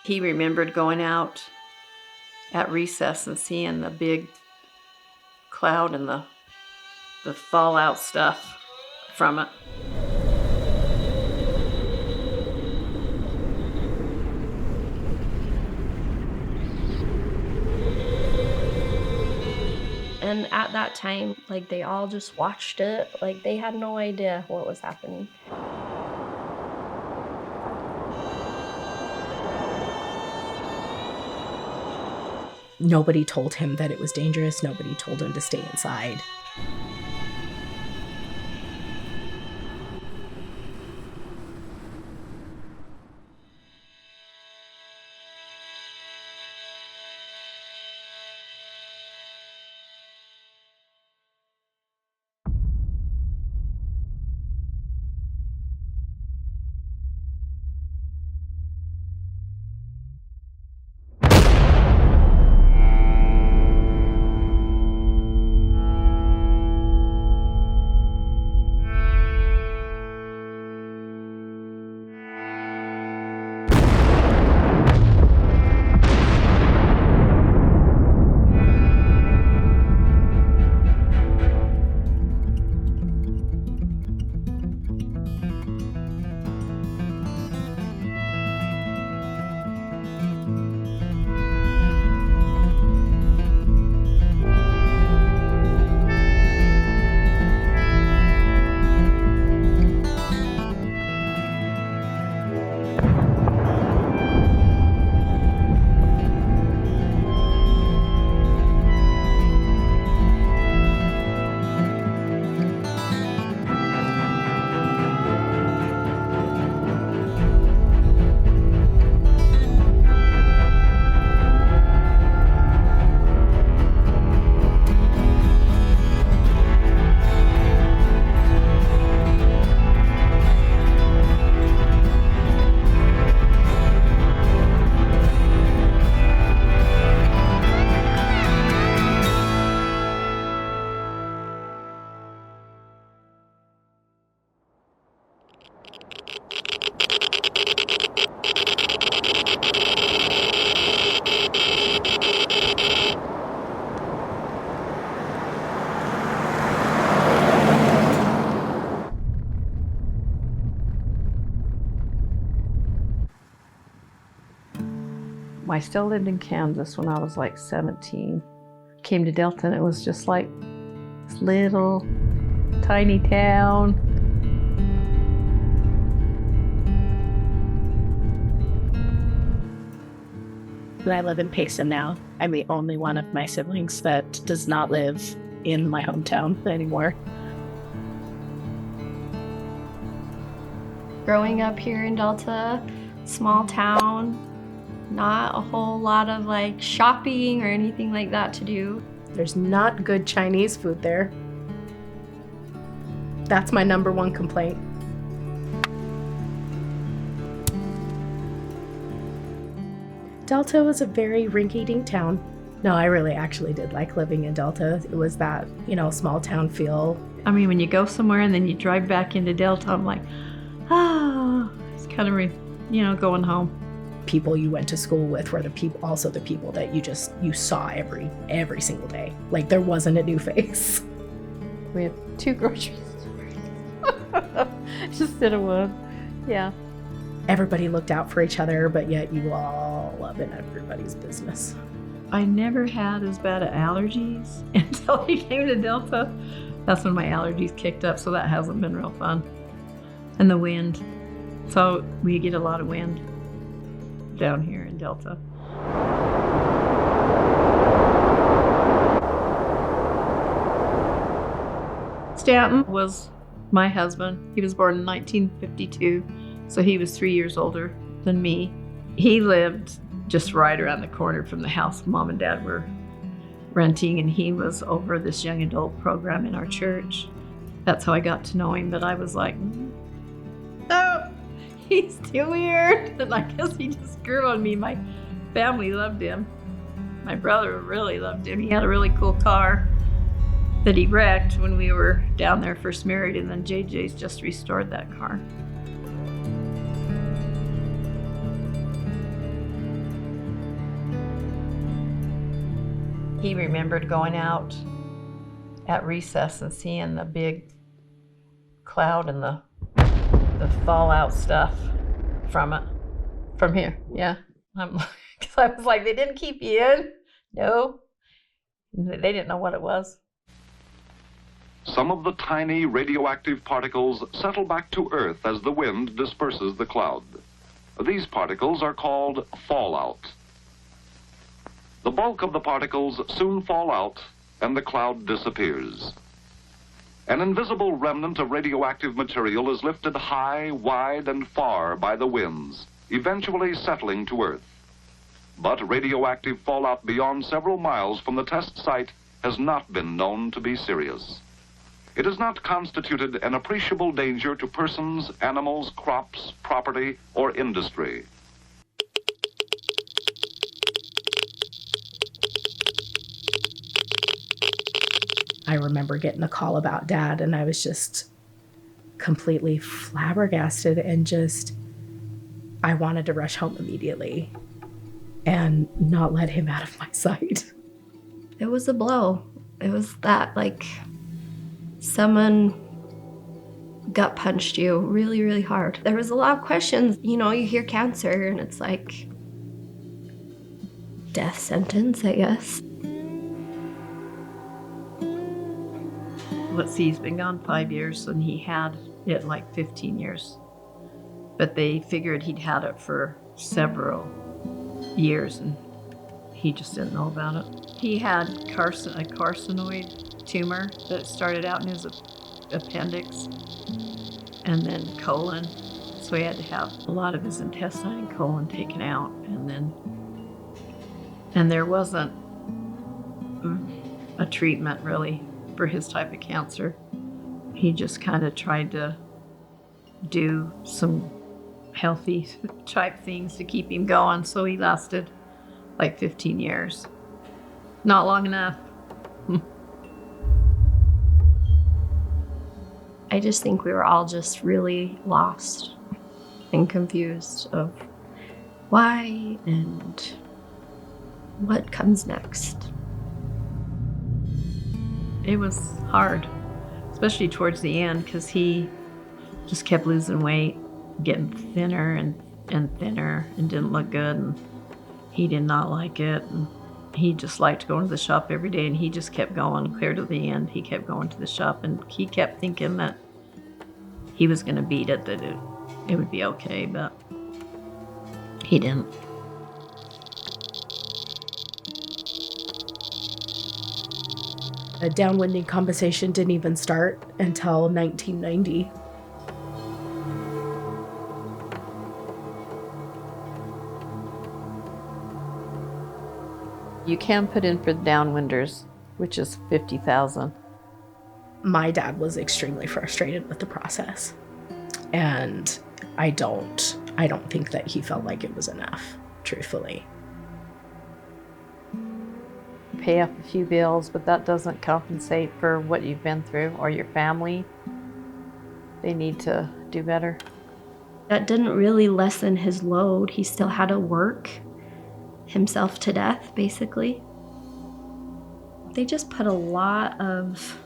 He remembered going out at recess and seeing the big cloud and the fallout stuff from it. And at that time, like, they all just watched it. Like, they had no idea what was happening. Nobody told him that it was dangerous. Nobody told him to stay inside. I still lived in Kansas when I was like 17. Came to Delta and it was just like this little tiny town. I live in Payson now. I'm the only one of my siblings that does not live in my hometown anymore. Growing up here in Delta, small town, not a whole lot of like shopping or anything like that to do. There's not good Chinese food there. That's my number one complaint. Delta was a very rinky-dink town. No, I really actually did like living in Delta. It was that, small town feel. I mean, when you go somewhere and then you drive back into Delta, I'm like, it's kind of, going home. People you went to school with were the people that you saw every single day. Like, there wasn't a new face. We had 2 grocery stores instead of one. Yeah. Everybody looked out for each other, but yet you all up in everybody's business. I never had as bad of allergies until I came to Delta. That's when my allergies kicked up, so that hasn't been real fun. And the wind. So we get a lot of wind down here in Delta. Stanton was my husband. He was born in 1952, so he was 3 years older than me. He lived just right around the corner from the house Mom and Dad were renting, and he was over this young adult program in our church. That's how I got to know him, but I was like, oh, he's too weird. And I guess he just grew on me. My family loved him. My brother really loved him. He had a really cool car that he wrecked when we were down there first married, and then JJ's just restored that car. He remembered going out at recess and seeing the big cloud and the fallout stuff from it. From here, yeah. Because I was like, they didn't keep you in? No. They didn't know what it was. Some of the tiny radioactive particles settle back to Earth as the wind disperses the cloud. These particles are called fallout. The bulk of the particles soon fall out and the cloud disappears. An invisible remnant of radioactive material is lifted high, wide, and far by the winds, eventually settling to Earth. But radioactive fallout beyond several miles from the test site has not been known to be serious. It has not constituted an appreciable danger to persons, animals, crops, property, or industry. I remember getting a call about Dad, and I was just completely flabbergasted and I wanted to rush home immediately and not let him out of my sight. It was a blow. It was that, like, someone gut punched you really, really hard. There was a lot of questions. You know, you hear cancer and it's like death sentence, I guess. Let's see, he's been gone 5 years and he had it like 15 years. But they figured he'd had it for several years and he just didn't know about it. He had a carcinoid tumor that started out in his appendix and then colon. So he had to have a lot of his intestine and colon taken out. And there wasn't a treatment really for his type of cancer. He just kind of tried to do some healthy type things to keep him going. So he lasted like 15 years. Not long enough. I just think we were all just really lost and confused of why and what comes next. It was hard, especially towards the end, because he just kept losing weight, getting thinner and thinner, and didn't look good, and he did not like it. And he just liked going to the shop every day, and he just kept going clear to the end. He kept going to the shop, and he kept thinking that he was going to beat it, that it would be okay, but he didn't. A downwinding compensation didn't even start until 1990. You can put in for the Downwinders, which is $50,000. My dad was extremely frustrated with the process, and I don't think that he felt like it was enough, truthfully. Pay off a few bills, but that doesn't compensate for what you've been through or your family. They need to do better. That didn't really lessen his load. He still had to work himself to death, basically. They just put a lot of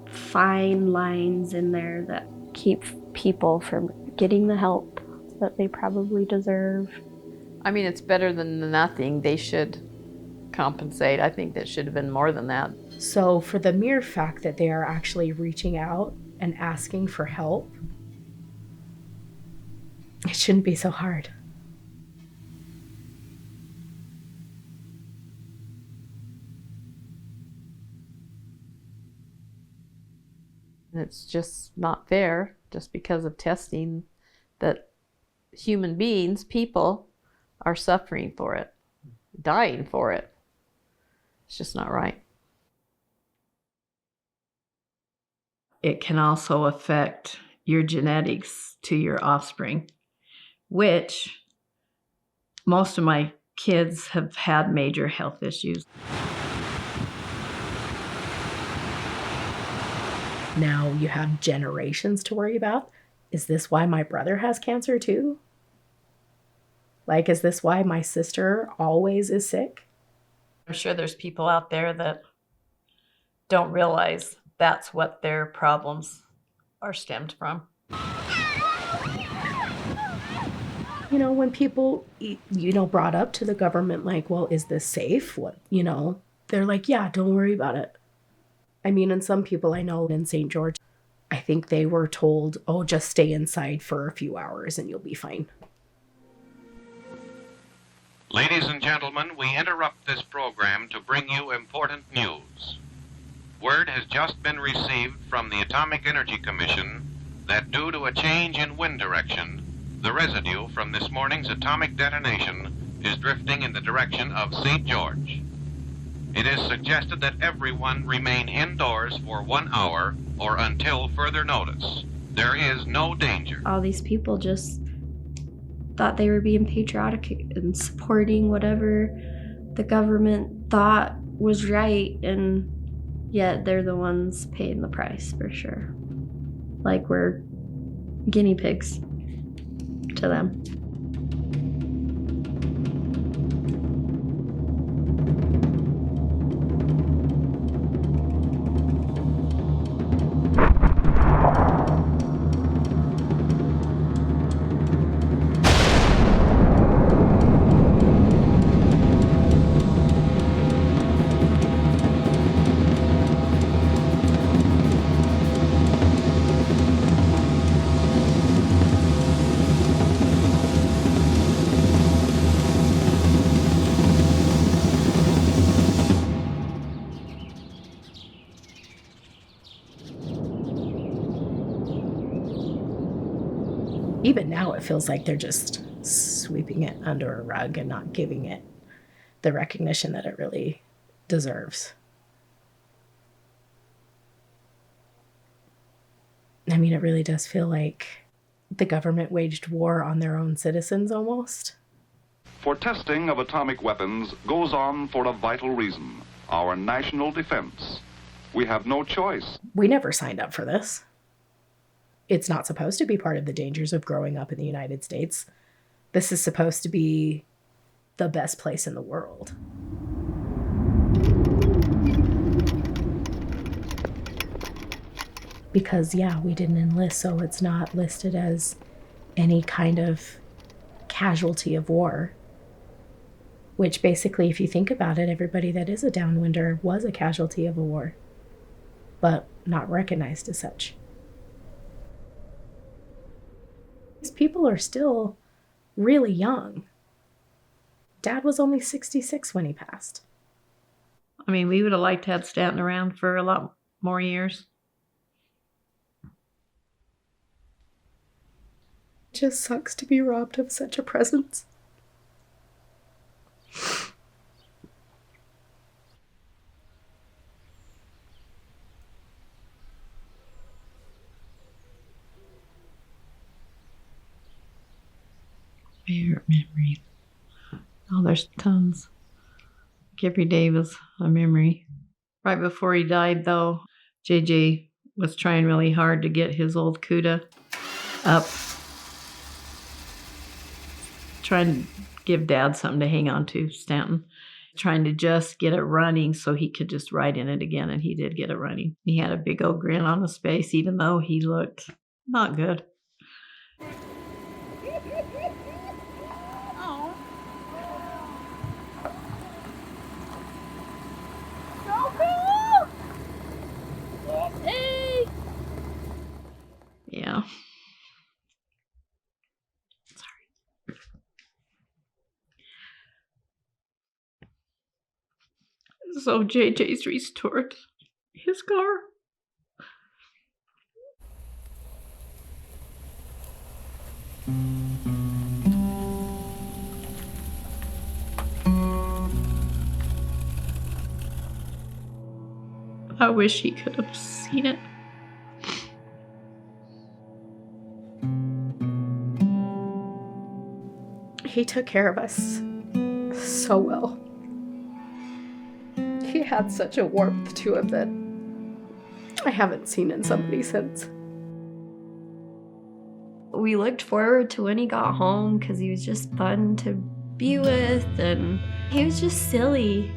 fine lines in there that keep people from getting the help that they probably deserve. I mean, it's better than nothing. They should compensate. I think that should have been more than that. So for the mere fact that they are actually reaching out and asking for help, it shouldn't be so hard. It's just not fair, just because of testing, that human beings, people, are suffering for it, dying for it. It's just not right. It can also affect your genetics to your offspring, which most of my kids have had major health issues. Now you have generations to worry about. Is this why my brother has cancer too? Like, is this why my sister always is sick? I'm sure there's people out there that don't realize that's what their problems are stemmed from. You know, when people, brought up to the government, like, well, is this safe? What, they're like, yeah, don't worry about it. I mean, and some people I know in St. George, I think they were told, oh, just stay inside for a few hours and you'll be fine. Ladies and gentlemen, we interrupt this program to bring you important news. Word has just been received from the Atomic Energy Commission that due to a change in wind direction, the residue from this morning's atomic detonation is drifting in the direction of St. George. It is suggested that everyone remain indoors for 1 hour or until further notice. There is no danger. All these people just thought they were being patriotic and supporting whatever the government thought was right, and yet they're the ones paying the price for sure. Like we're guinea pigs to them. Even now, it feels like they're just sweeping it under a rug and not giving it the recognition that it really deserves. I mean, it really does feel like the government waged war on their own citizens almost. For testing of atomic weapons goes on for a vital reason, our national defense. We have no choice. We never signed up for this. It's not supposed to be part of the dangers of growing up in the United States. This is supposed to be the best place in the world. Because, yeah, we didn't enlist, so it's not listed as any kind of casualty of war. Which basically, if you think about it, everybody that is a downwinder was a casualty of a war, but not recognized as such. These people are still really young. Dad was only 66 when he passed. I mean, we would have liked to have Stanton around for a lot more years. It just sucks to be robbed of such a presence. Favorite memories. Oh, there's tons. Like every day was a memory. Right before he died, though, JJ was trying really hard to get his old CUDA up. Trying to give Dad something to hang on to, Stanton. Trying to just get it running so he could just ride in it again, and he did get it running. He had a big old grin on his face, even though he looked not good. Yeah. Sorry. So JJ's restored his car. I wish he could have seen it. He took care of us so well. He had such a warmth to him that I haven't seen in somebody since. We looked forward to when he got home because he was just fun to be with, and he was just silly.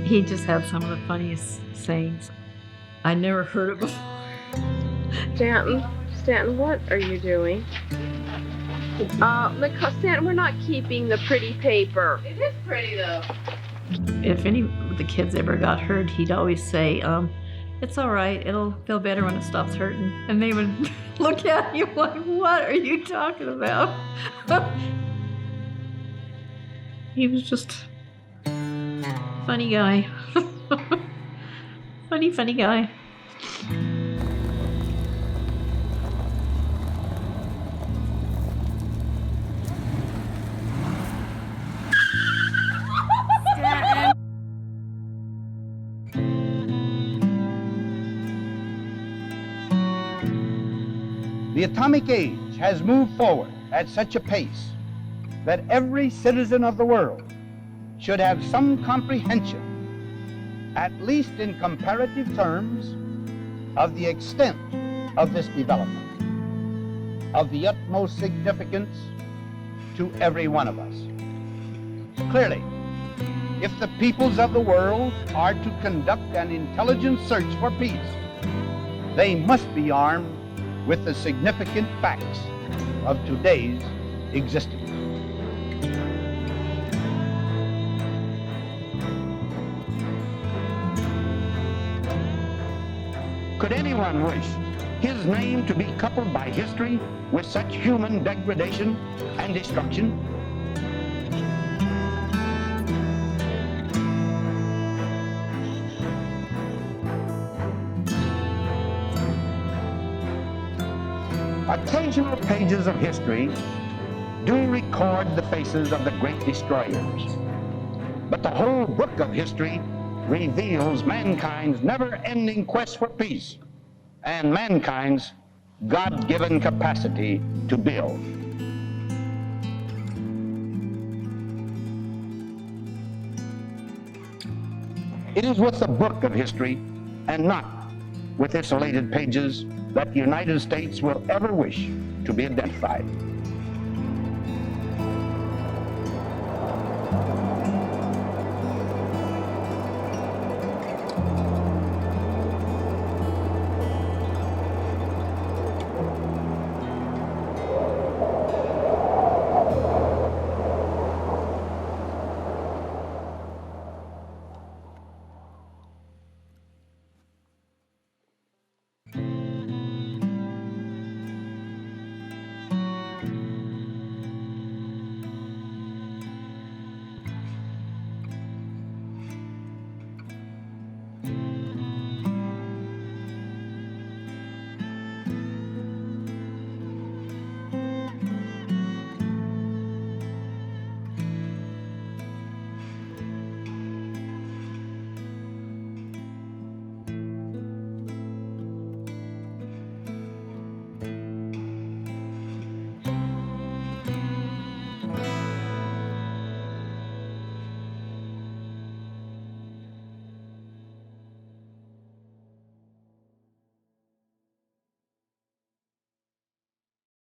He just had some of the funniest sayings. I never heard it before. Stanton, what are you doing? Stanton, we're not keeping the pretty paper. It is pretty though. If any of the kids ever got hurt, he'd always say, it's all right, it'll feel better when it stops hurting. And they would look at you like, what are you talking about? He was just funny guy. funny guy. The atomic age has moved forward at such a pace that every citizen of the world should have some comprehension, at least in comparative terms, of the extent of this development, of the utmost significance to every one of us. Clearly, if the peoples of the world are to conduct an intelligent search for peace, they must be armed with the significant facts of today's existence. Could anyone wish his name to be coupled by history with such human degradation and destruction? Occasional pages of history do record the faces of the great destroyers, but the whole book of history reveals mankind's never-ending quest for peace and mankind's God-given capacity to build. It is with the book of history and not with isolated pages that the United States will ever wish to be identified.